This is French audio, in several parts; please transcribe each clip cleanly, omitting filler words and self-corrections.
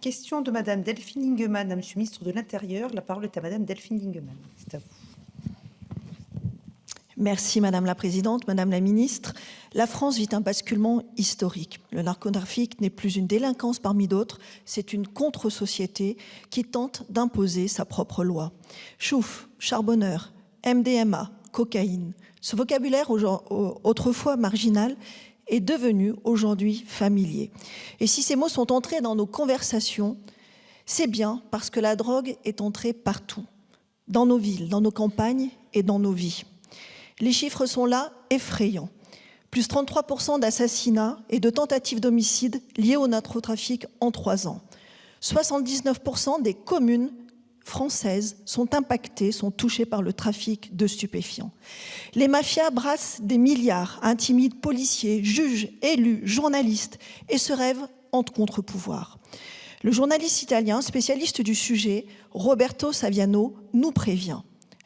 Question de Madame Delphine Lingemann à Monsieur le ministre de l'Intérieur. La parole est à Madame Delphine Lingemann. C'est à vous. Merci Madame la Présidente, Madame la Ministre. La France vit un basculement historique. Le narcotrafic n'est plus une délinquance parmi d'autres, c'est une contre-société qui tente d'imposer sa propre loi. Chouf, charbonneur, MDMA, cocaïne. Ce vocabulaire autrefois marginal est devenu aujourd'hui familier. Et si ces mots sont entrés dans nos conversations, c'est bien parce que la drogue est entrée partout, dans nos villes, dans nos campagnes et dans nos vies. Les chiffres sont là, effrayants. Plus 33% d'assassinats et de tentatives d'homicide liés au narcotrafic en 3 ans. 79% des communes françaises sont impactées, sont touchées par le trafic de stupéfiants. Les mafias brassent des milliards, intimident policiers, juges, élus, journalistes et se rêvent en contre-pouvoir. Le journaliste italien, spécialiste du sujet, Roberto Saviano, nous prévient.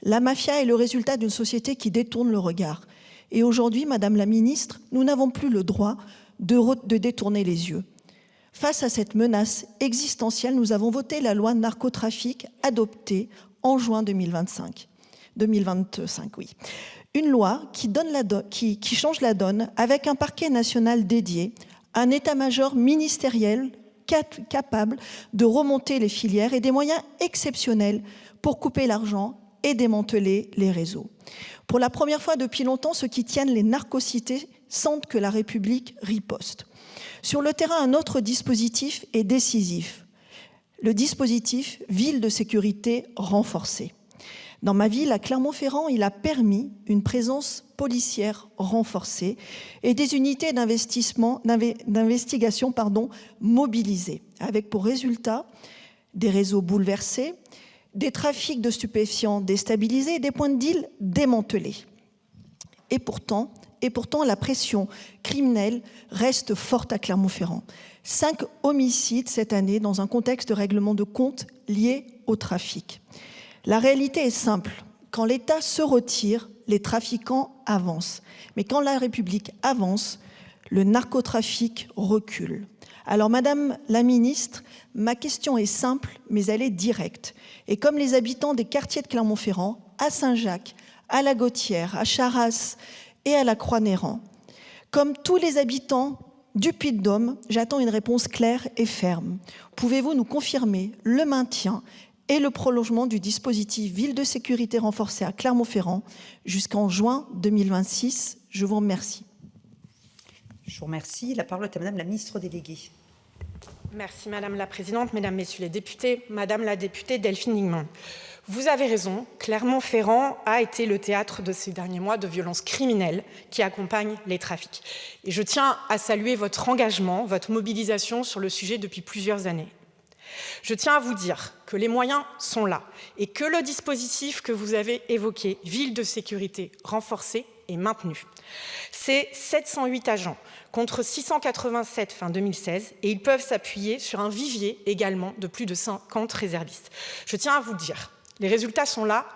La mafia est le résultat d'une société qui détourne le regard. Et aujourd'hui, Madame la Ministre, nous n'avons plus le droit de détourner les yeux. Face à cette menace existentielle, nous avons voté la loi narcotrafic adoptée en juin 2025. Une loi qui change la donne avec un parquet national dédié, un état-major ministériel capable de remonter les filières et des moyens exceptionnels pour couper l'argent et démanteler les réseaux. Pour la première fois depuis longtemps, ceux qui tiennent les narcocités sentent que la République riposte. Sur le terrain, un autre dispositif est décisif. Le dispositif ville de sécurité renforcée. Dans ma ville, à Clermont-Ferrand, il a permis une présence policière renforcée et des unités d'investigation mobilisées, avec pour résultat des réseaux bouleversés, des trafics de stupéfiants déstabilisés et des points de deal démantelés. Et pourtant, la pression criminelle reste forte à Clermont-Ferrand. 5 homicides cette année dans un contexte de règlement de comptes lié au trafic. La réalité est simple. Quand l'État se retire, les trafiquants avancent. Mais quand la République avance, le narcotrafic recule. Alors, Madame la Ministre, ma question est simple, mais elle est directe. Et comme les habitants des quartiers de Clermont-Ferrand, à Saint-Jacques, à la Gautière, à Charras et à la Croix-Néran, comme tous les habitants du Puy-de-Dôme, j'attends une réponse claire et ferme. Pouvez-vous nous confirmer le maintien et le prolongement du dispositif Ville de sécurité renforcée à Clermont-Ferrand jusqu'en juin 2026 ? Je vous remercie. Je vous remercie. La parole est à Madame la Ministre déléguée. Merci Madame la Présidente, Mesdames, Messieurs les députés, Madame la députée Delphine Lingemann. Vous avez raison, Clermont-Ferrand a été le théâtre de ces derniers mois de violences criminelles qui accompagnent les trafics. Et je tiens à saluer votre engagement, votre mobilisation sur le sujet depuis plusieurs années. Je tiens à vous dire que les moyens sont là et que le dispositif que vous avez évoqué, Ville de sécurité renforcée, est maintenu. C'est 708 agents contre 687 fin 2016 et ils peuvent s'appuyer sur un vivier également de plus de 50 réservistes. Je tiens à vous dire, les résultats sont là.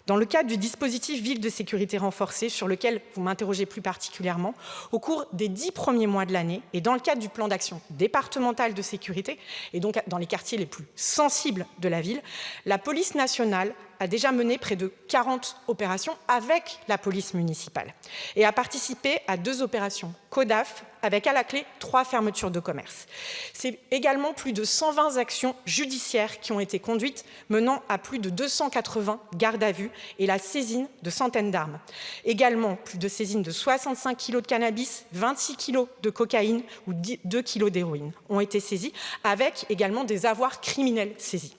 Dans le cadre du dispositif Ville de sécurité renforcée, sur lequel vous m'interrogez plus particulièrement, au cours des 10 premiers mois de l'année et dans le cadre du plan d'action départemental de sécurité, et donc dans les quartiers les plus sensibles de la ville, la police nationale a déjà mené près de 40 opérations avec la police municipale et a participé à 2 opérations CODAF avec à la clé 3 fermetures de commerce. C'est également plus de 120 actions judiciaires qui ont été conduites, menant à plus de 280 gardes à vue et la saisine de centaines d'armes. Également, plus de saisines de 65 kg de cannabis, 26 kg de cocaïne ou 2 kg d'héroïne ont été saisis, avec également des avoirs criminels saisis.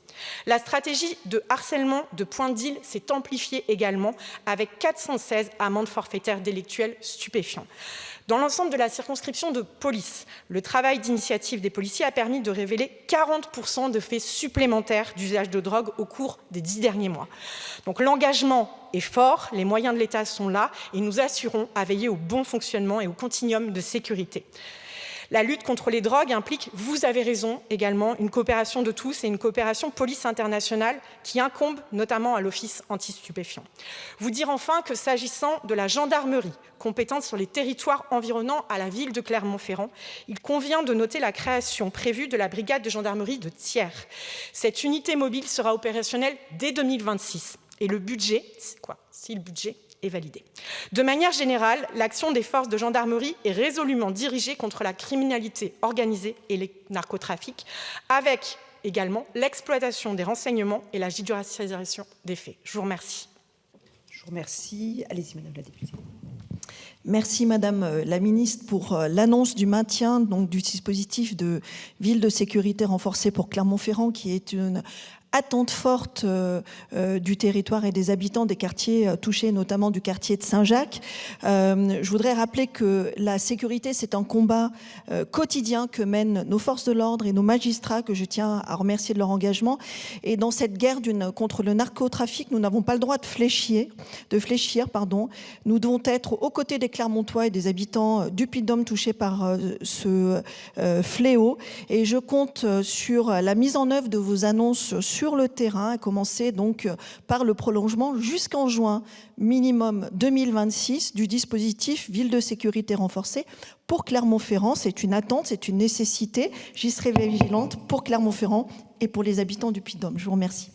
La stratégie de harcèlement de points de deal s'est amplifiée également avec 416 amendes forfaitaires délictuelles stupéfiants. Dans l'ensemble de la circonscription de police, le travail d'initiative des policiers a permis de révéler 40% de faits supplémentaires d'usage de drogue au cours des 10 derniers mois. Donc l'engagement est fort, les moyens de l'État sont là et nous assurons à veiller au bon fonctionnement et au continuum de sécurité. La lutte contre les drogues implique, vous avez raison également, une coopération de tous et une coopération police internationale qui incombe notamment à l'Office anti-stupéfiants. Vous dire enfin que s'agissant de la gendarmerie, compétente sur les territoires environnants à la ville de Clermont-Ferrand, il convient de noter la création prévue de la brigade de gendarmerie de Thiers. Cette unité mobile sera opérationnelle dès 2026. Et le budget, c'est quoi? Si le budget est validé. De manière générale, l'action des forces de gendarmerie est résolument dirigée contre la criminalité organisée et les narcotrafics, avec également l'exploitation des renseignements et la judiciarisation des faits. Je vous remercie. Je vous remercie. Allez-y, Madame la députée. Merci Madame la Ministre pour l'annonce du maintien donc, du dispositif de ville de sécurité renforcée pour Clermont-Ferrand, qui est une attente forte du territoire et des habitants des quartiers touchés, notamment du quartier de Saint-Jacques. Je voudrais rappeler que la sécurité, c'est un combat quotidien que mènent nos forces de l'ordre et nos magistrats, que je tiens à remercier de leur engagement. Et dans cette guerre contre le narcotrafic, nous n'avons pas le droit de fléchir. Nous devons être aux côtés des Clermontois et des habitants du Puy-de-Dôme touchés par ce fléau. Et je compte sur la mise en œuvre de vos annonces sur le terrain, à commencer donc par le prolongement jusqu'en juin minimum 2026 du dispositif Ville de sécurité renforcée pour Clermont-Ferrand. C'est une attente, c'est une nécessité. J'y serai vigilante pour Clermont-Ferrand et pour les habitants du Puy-de-Dôme. Je vous remercie.